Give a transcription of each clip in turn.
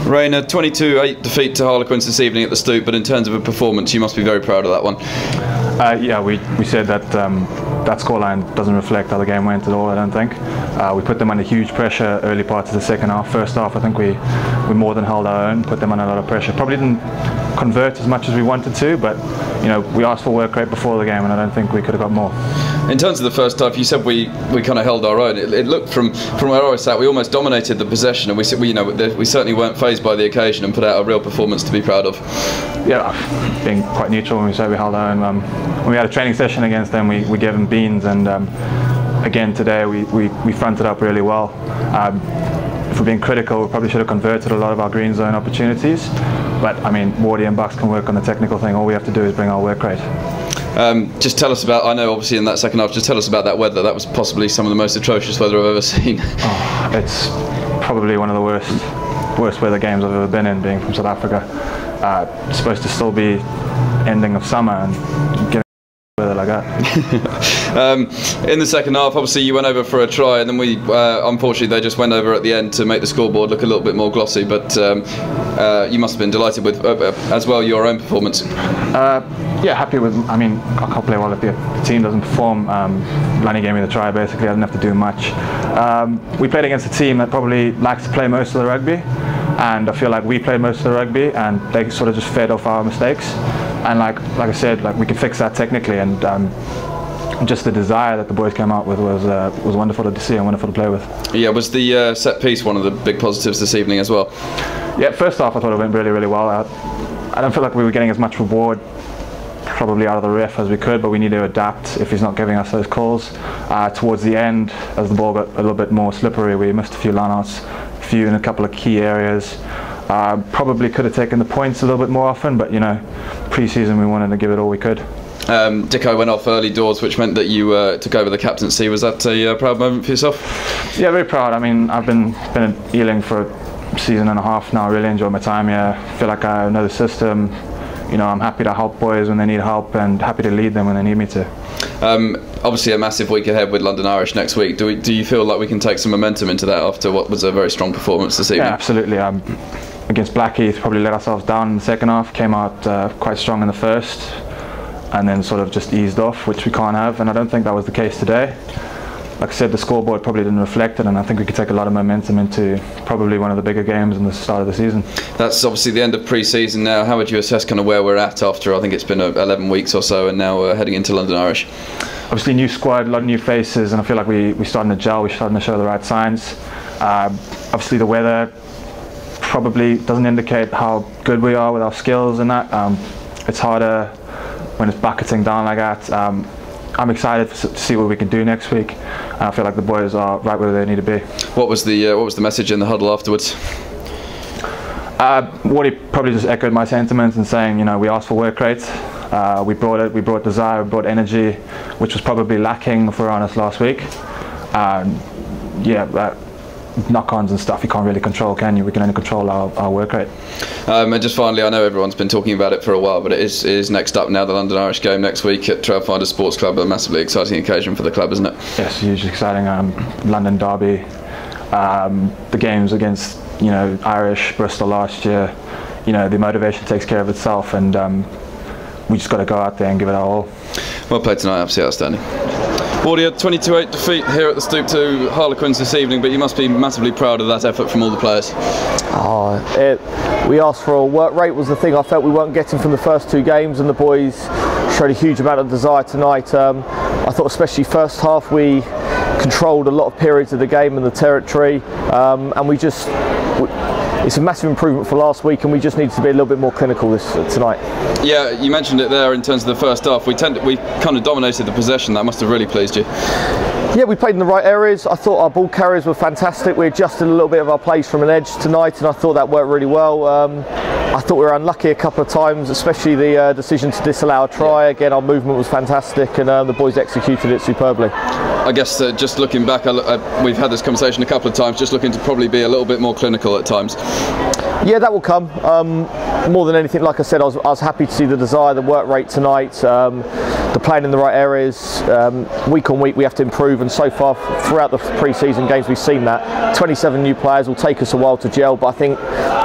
Rayn, a 22-8 defeat to Harlequins this evening at the Stoop, but in terms of a performance, you must be very proud of that one. Yeah, we said that that scoreline doesn't reflect how the game went at all, I don't think. We put them under huge pressure early parts of the second half. First half, I think we more than held our own, put them under a lot of pressure. Probably didn't convert as much as we wanted to, but you know, we asked for work rate before the game, and I don't think we could have got more. In terms of the first half, you said we kind of held our own. It looked from where I was sat, we almost dominated the possession, and we certainly weren't fazed by the occasion and put out a real performance to be proud of. Yeah, being quite neutral when we say we held our own. When we had a training session against them, we gave them beans, and again today we fronted up really well. If we're being critical, we probably should have converted a lot of our green zone opportunities, but I mean, Wardy and Bucks can work on the technical thing. All we have to do is bring our work rate. Just tell us about, I know obviously in that second half, just tell us about that weather. That was possibly some of the most atrocious weather I've ever seen. Oh, it's probably one of the worst weather games I've ever been in, being from South Africa. It's supposed to still be ending of summer and getting weather like that. In the second half, obviously you went over for a try, and then we unfortunately they just went over at the end to make the scoreboard look a little bit more glossy, but you must have been delighted with as well your own performance. Yeah, happy with. I mean, I can't play well if the team doesn't perform. Lanny gave me the try basically. I didn't have to do much. We played against a team that probably likes to play most of the rugby, and I feel like we played most of the rugby, and they sort of just fed off our mistakes. And like I said, like we can fix that technically, and just the desire that the boys came out with was wonderful to see and wonderful to play with. Yeah, was the set piece one of the big positives this evening as well? Yeah, first off I thought it went really, really well. I don't feel like we were getting as much reward probably out of the ref as we could, but we need to adapt if he's not giving us those calls. Towards the end, as the ball got a little bit more slippery, we missed a few line-outs, a few in a couple of key areas. Probably could have taken the points a little bit more often, but you know, pre-season we wanted to give it all we could. Dicko went off early doors, which meant that you took over the captaincy. Was that a proud moment for yourself? Yeah, very proud. I mean, I've been at Ealing for a season and a half now. I really enjoy my time here. I feel like I know the system. You know, I'm happy to help boys when they need help, and happy to lead them when they need me to. Obviously a massive week ahead with London Irish next week. Do you feel like we can take some momentum into that after what was a very strong performance this evening? Yeah, absolutely. Against Blackheath, probably let ourselves down in the second half, came out quite strong in the first, and then sort of just eased off, which we can't have, and I don't think that was the case today. Like I said, the scoreboard probably didn't reflect it, and I think we could take a lot of momentum into probably one of the bigger games in the start of the season. That's obviously the end of pre-season now. How would you assess kind of where we're at after, I think it's been 11 weeks or so, and now heading into London Irish? Obviously new squad, a lot of new faces, and I feel like we're starting to gel, we're starting to show the right signs. Obviously the weather probably doesn't indicate how good we are with our skills and that. It's harder when it's bucketing down like that. I'm excited to see what we can do next week. I feel like the boys are right where they need to be. What was the message in the huddle afterwards? Wardy probably just echoed my sentiments and saying, you know, we asked for work rate. We brought it. We brought desire. We brought energy, which was probably lacking, if we're honest, last week. Yeah. Knock-ons and stuff you can't really control, can you? We can only control our work rate. And just finally, I know everyone's been talking about it for a while, but it is next up now, the London Irish game next week at Trailfinders Sports Club, a massively exciting occasion for the club, isn't it? Yes, hugely exciting. London derby, the games against, you know, Irish, Bristol last year, you know, the motivation takes care of itself, and we just got to go out there and give it our all. Well played tonight, absolutely outstanding. Wardy, a 22-8 defeat here at the Stoop to Harlequins this evening, but you must be massively proud of that effort from all the players. We asked for a work rate was the thing I felt we weren't getting from the first two games, and the boys showed a huge amount of desire tonight. I thought especially first half we controlled a lot of periods of the game and the territory, and it's a massive improvement for last week, and we just need to be a little bit more clinical tonight. Yeah, you mentioned it there in terms of the first half. We kind of dominated the possession. That must have really pleased you. Yeah, we played in the right areas. I thought our ball carriers were fantastic. We adjusted a little bit of our plays from an edge tonight, and I thought that worked really well. I thought we were unlucky a couple of times, especially the decision to disallow a try. Again, our movement was fantastic, and the boys executed it superbly. I guess just looking back, we've had this conversation a couple of times, just looking to probably be a little bit more clinical at times. Yeah, that will come. More than anything, like I said, I was happy to see the desire, the work rate tonight, the playing in the right areas. Week on week we have to improve, and so far throughout the pre-season games we've seen that. 27 new players will take us a while to gel, but I think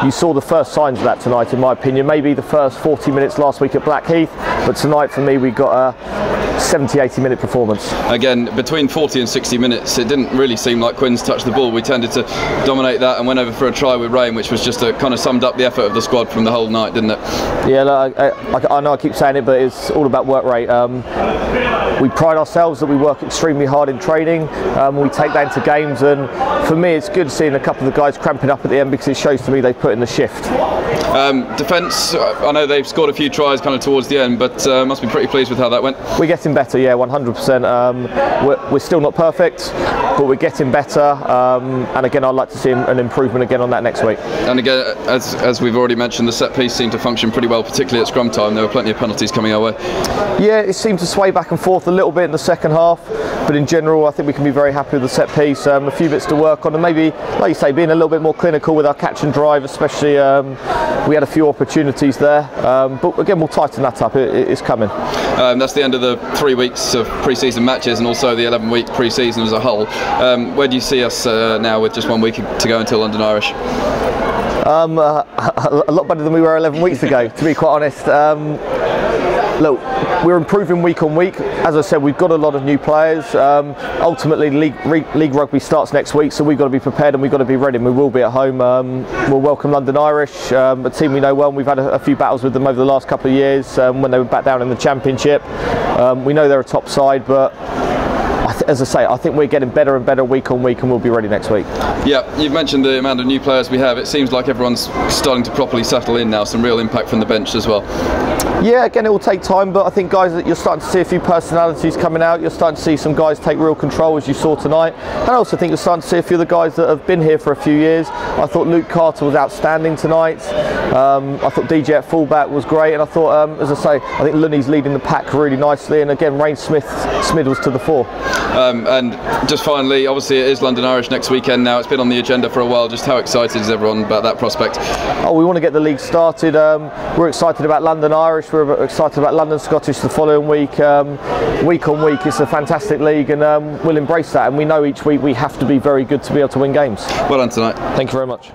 you saw the first signs of that tonight, in my opinion. Maybe the first 40 minutes last week at Blackheath, but tonight for me we got a 70-80 minute performance. Again, between 40 and 60 minutes, it didn't really seem like Quins touched the ball. We tended to dominate that and went over for a try with Rayn, which was just a kind of summed up the effort of the squad from the whole night, didn't it? Yeah, look, I know I keep saying it, but it's all about work rate. We pride ourselves that we work extremely hard in training. We take that into games, and for me it's good seeing a couple of the guys cramping up at the end, because it shows to me they put in the shift. Defence, I know they've scored a few tries kind of towards the end, but must be pretty pleased with how that went. We're getting better, yeah, 100%. We're still not perfect, but we're getting better, and again I'd like to see an improvement again on that next week. And again, as we've already mentioned, the set piece seemed to function pretty well, particularly at scrum time. There were plenty of penalties coming our way. Yeah, it seemed to sway back and forth a little bit in the second half, but in general I think we can be very happy with the set piece. A few bits to work on, and maybe, like you say, being a little bit more clinical with our catch and drive, especially. We had a few opportunities there, but again we'll tighten that up. It's coming. That's the end of the 3 weeks of pre-season matches, and also the 11-week pre-season as a whole. Where do you see us now with just 1 week to go until London Irish? A lot better than we were 11 weeks ago, to be quite honest. Look, we're improving week on week. As I said, we've got a lot of new players. Ultimately, League Rugby starts next week, so we've got to be prepared and we've got to be ready. And we will be at home. We'll welcome London Irish, a team we know well. And we've had a few battles with them over the last couple of years when they were back down in the Championship. We know they're a top side, but as I say, I think we're getting better and better week on week, and we'll be ready next week. Yeah, you've mentioned the amount of new players we have. It seems like everyone's starting to properly settle in now. Some real impact from the bench as well. Yeah, again, it will take time, but I think, guys, that you're starting to see a few personalities coming out. You're starting to see some guys take real control, as you saw tonight. And I also think you're starting to see a few of the guys that have been here for a few years. I thought Luke Carter was outstanding tonight. I thought DJ at fullback was great, and I thought, as I say, I think Lunny's leading the pack really nicely. And again, Rayn Smid was to the fore. And just finally, obviously it is London Irish next weekend now. It's been on the agenda for a while. Just how excited is everyone about that prospect? Oh, we want to get the league started. We're excited about London Irish. We're excited about London Scottish the following week. Week on week, it's a fantastic league, and we'll embrace that. And we know each week we have to be very good to be able to win games. Well done tonight. Thank you very much.